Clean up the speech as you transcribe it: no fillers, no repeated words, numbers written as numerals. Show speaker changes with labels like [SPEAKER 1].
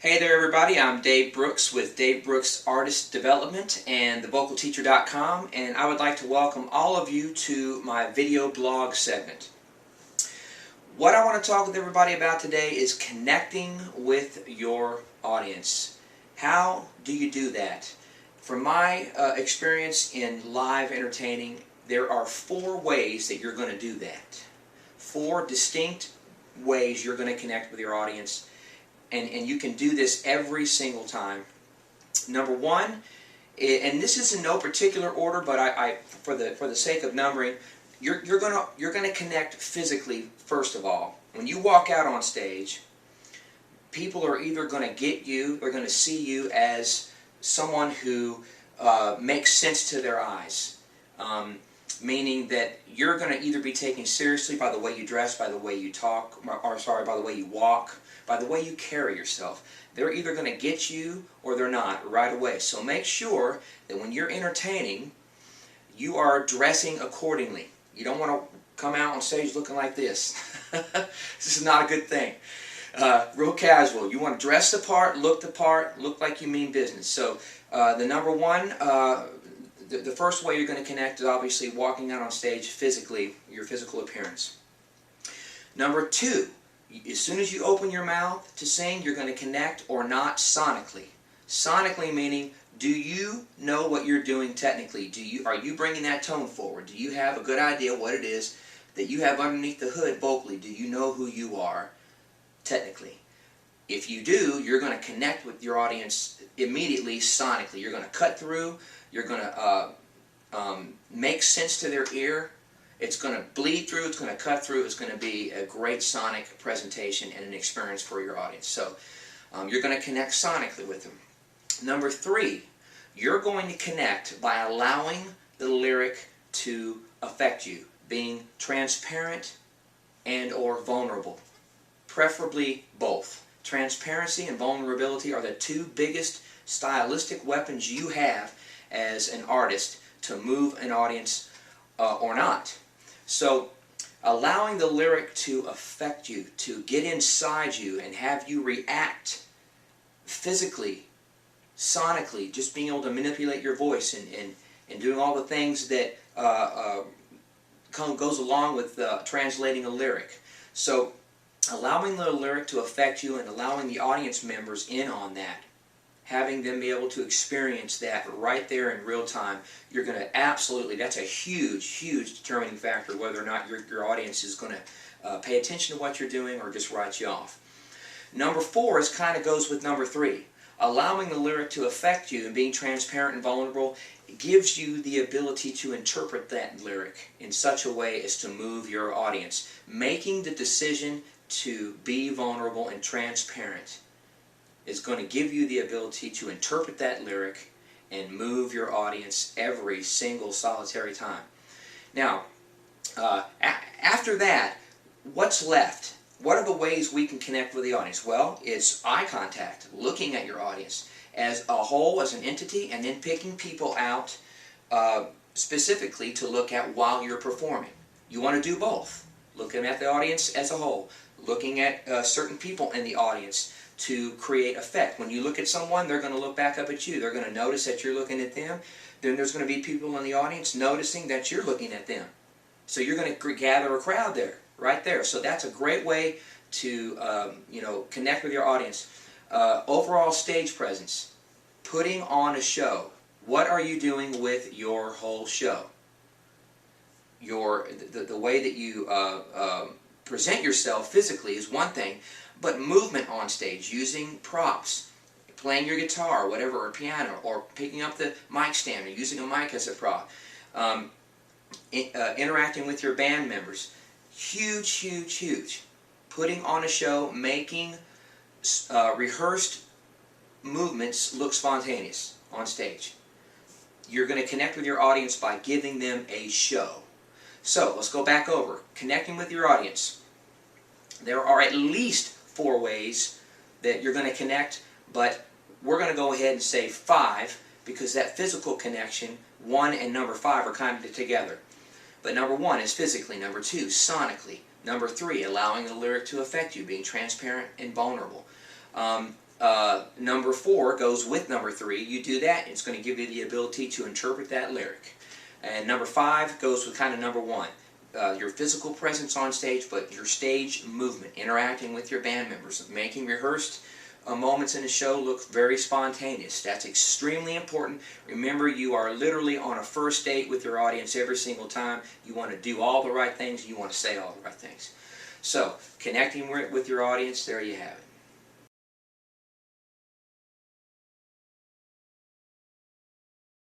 [SPEAKER 1] Hey there everybody, I'm Dave Brooks with Dave Brooks Artist Development and thevocalteacher.com, and I would like to welcome all of you to my video blog segment. What I want to talk with everybody about today is connecting with your audience. How do you do that? From my experience in live entertaining, there are 4 ways that you're going to do that. 4 distinct ways you're going to connect with your audience. And you can do this every single time. Number 1, and this is in no particular order, but for the sake of numbering, you're gonna connect physically first of all. When you walk out on stage, people are either going to get you or going to see you as someone who makes sense to their eyes. Meaning that you're going to either be taken seriously by the way you dress, by the way you talk, by the way you walk, by the way you carry yourself. They're either going to get you or they're not right away. So make sure that when you're entertaining, you are dressing accordingly. You don't want to come out on stage looking like this. This is not a good thing. Real casual. You want to dress the part, look like you mean business. So the number 1, the first way you're going to connect is obviously walking out on stage physically, your physical appearance. Number 2, as soon as you open your mouth to sing, you're going to connect or not sonically. Sonically meaning, do you know what you're doing technically? Are you bringing that tone forward? Do you have a good idea what it is that you have underneath the hood vocally? Do you know who you are technically? If you do, you're going to connect with your audience immediately sonically. You're going to cut through. You're going to make sense to their ear. It's going to bleed through. It's going to cut through. It's going to be a great sonic presentation and an experience for your audience. So you're going to connect sonically with them. Number 3, you're going to connect by allowing the lyric to affect you, being transparent and or vulnerable. Preferably both. Transparency and vulnerability are the 2 biggest stylistic weapons you have as an artist to move an audience or not. So allowing the lyric to affect you, to get inside you and have you react physically, sonically, just being able to manipulate your voice and doing all the things that goes along with translating a lyric. So allowing the lyric to affect you and allowing the audience members in on that, having them be able to experience that right there in real time, you're going to absolutely, that's a huge determining factor whether or not your audience is going to pay attention to what you're doing or just write you off. Number 4 kind of goes with number 3. Allowing the lyric to affect you and being transparent and vulnerable gives you the ability to interpret that lyric in such a way as to move your audience. Making the decision to be vulnerable and transparent is going to give you the ability to interpret that lyric and move your audience every single solitary time. Now, after that, what's left? What are the ways we can connect with the audience? Well, it's eye contact, looking at your audience as a whole, as an entity, and then picking people out specifically to look at while you're performing. You want to do both. Looking at the audience as a whole, looking at certain people in the audience to create effect. When you look at someone, they're going to look back up at you. They're going to notice that you're looking at them. Then there's going to be people in the audience noticing that you're looking at them. So you're going to gather a crowd there, right there. So that's a great way to connect with your audience. Overall stage presence, putting on a show. What are you doing with your whole show? The way that you present yourself physically is one thing, but movement on stage, using props, playing your guitar, whatever, or piano, or picking up the mic stand, or using a mic as a prop, interacting with your band members, huge. Putting on a show, making rehearsed movements look spontaneous on stage. You're going to connect with your audience by giving them a show. So let's go back over. Connecting with your audience. There are at least 4 ways that you're going to connect, but we're going to go ahead and say 5 because that physical connection, 1 and number 5 are kind of together. But number 1 is physically, number 2 sonically, number 3 allowing the lyric to affect you, being transparent and vulnerable. Number 4 goes with number 3. You do that, it's going to give you the ability to interpret that lyric. And number 5 goes with kind of number 1. Your physical presence on stage, but your stage movement, interacting with your band members, making rehearsed moments in the show look very spontaneous. That's extremely important. Remember, you are literally on a first date with your audience every single time. You want to do all the right things, you want to say all the right things. So, connecting with your audience, there you have it.